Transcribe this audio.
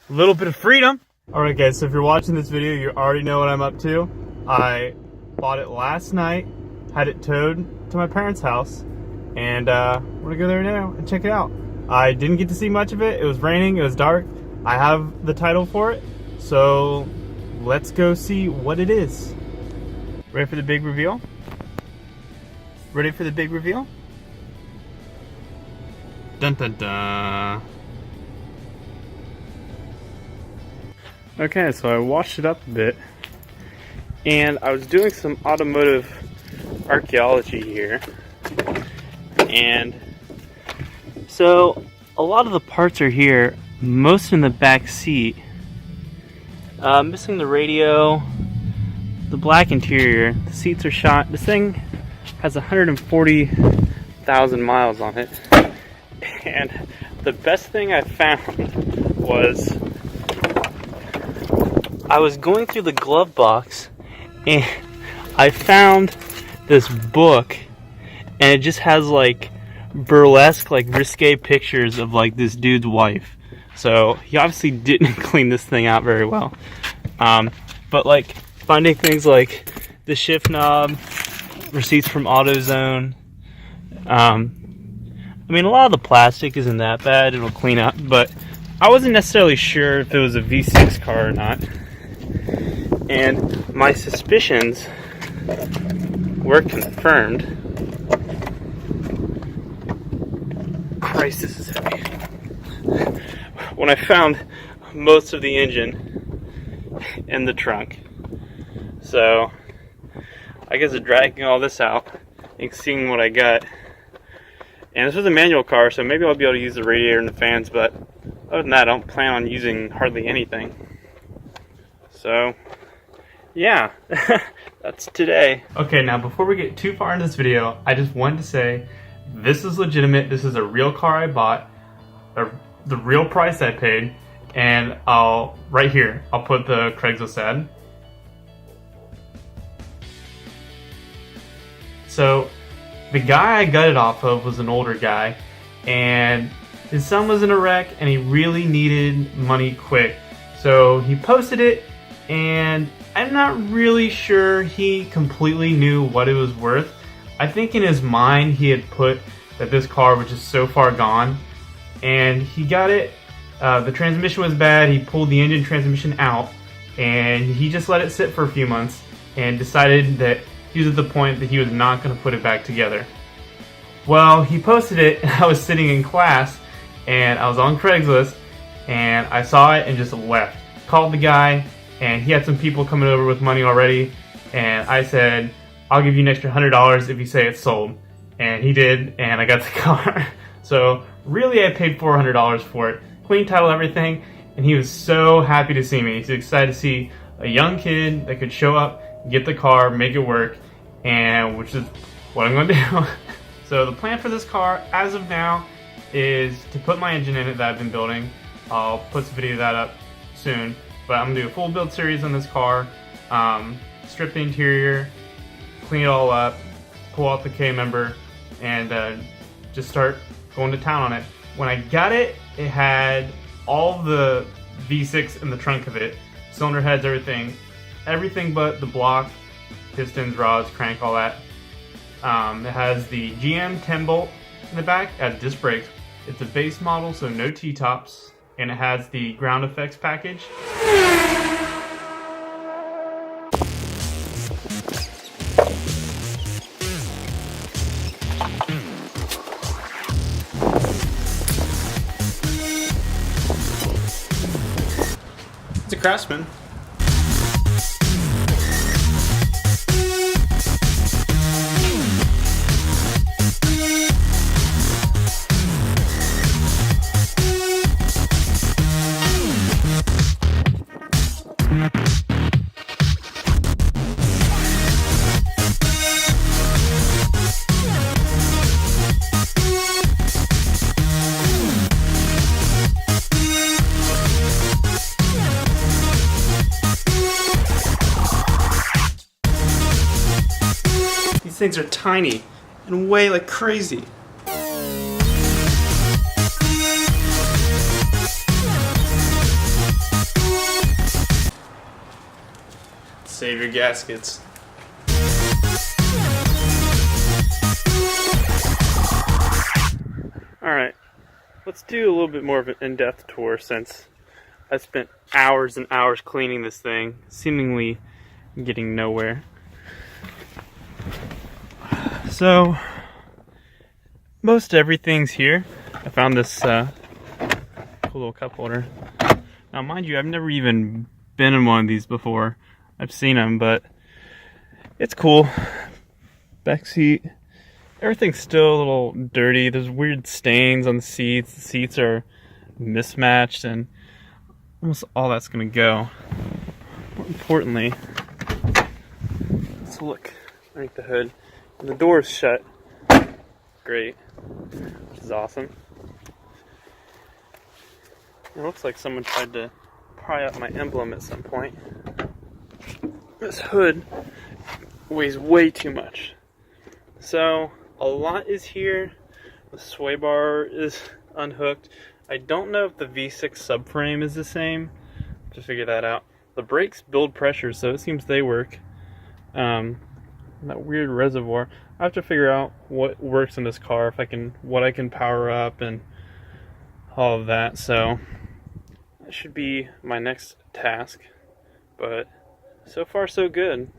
A little bit of freedom. Alright guys, so if you're watching this video, you already know what I'm up to. I bought it last night, had it towed to my parents' house, and we're gonna go there now and check it out. I didn't get to see much of it. It was raining, it was dark. I have the title for it, so let's go see what it is. Ready for the big reveal? Ready for the big reveal? Dun dun dun. Okay, so I washed it up a bit, and I was doing some automotive archaeology here, and so a lot of the parts are here, most in the back seat. Missing the radio, the black interior, the seats are shot. This thing has 140,000 miles on it, and the best thing I found was I was going through the glove box and I found this book, and it just has like burlesque, like risque pictures of like this dude's wife. So he obviously didn't clean this thing out very well. But like finding things like the shift knob, receipts from AutoZone. I mean, a lot of the plastic isn't that bad, it'll clean up, but I wasn't necessarily sure if it was a V6 car or not. And my suspicions were confirmed. Christ, this is heavy. When I found most of the engine in the trunk. So I guess dragging all this out and seeing what I got. And this was a manual car, so maybe I'll be able to use the radiator and the fans, but other than that, I don't plan on using hardly anything. So yeah, that's today. Okay, now before we get too far into this video, I just wanted to say this is legitimate. This is a real car I bought, the real price I paid, and right here, I'll put the Craigslist ad. So the guy I got it off of was an older guy, and his son was in a wreck and he really needed money quick. So he posted it, and I'm not really sure he completely knew what it was worth. I think in his mind he had put that this car was just so far gone, and he got it. The transmission was bad. He pulled the engine transmission out, and he just let it sit for a few months and decided that he was at the point that he was not going to put it back together. Well, he posted it, and I was sitting in class, and I was on Craigslist, and I saw it and just left. Called the guy, and he had some people coming over with money already, and I said, I'll give you an extra $100 if you say it's sold. And he did, and I got the car. So really I paid $400 for it. Clean title, everything, and he was so happy to see me. He's excited to see a young kid that could show up, get the car, make it work, and which is what I'm going to do. So the plan for this car, as of now, is to put my engine in it that I've been building. I'll put some video of that up soon. But I'm going to do a full build series on this car, strip the interior, clean it all up, pull out the K-member, and just start going to town on it. When I got it, it had all the V6 in the trunk of it, cylinder heads, everything but the block, pistons, rods, crank, all that. It has the GM 10 bolt in the back, it has disc brakes. It's a base model, so no T-tops. And it has the ground effects package. It's a Craftsman. These things are tiny and weigh like crazy. save your gaskets. Alright, let's do a little bit more of an in-depth tour since I spent hours and hours cleaning this thing, seemingly getting nowhere. So, most everything's here. I found this cool little cup holder. Now, mind you, I've never even been in one of these before. I've seen them, but it's cool. Back seat. Everything's still a little dirty. There's weird stains on the seats. The seats are mismatched, and almost all that's gonna go. More importantly, let's look underneath the hood. And the door is shut. Great. Which is awesome. It looks like someone tried to pry up my emblem at some point. This hood weighs way too much. So, a lot is here. The sway bar is unhooked. I don't know if the V6 subframe is the same. I have to figure that out. The brakes build pressure, so it seems they work. That weird reservoir. I have to figure out what works in this car, what I can power up and all of that. So that should be my next task. But so far so good.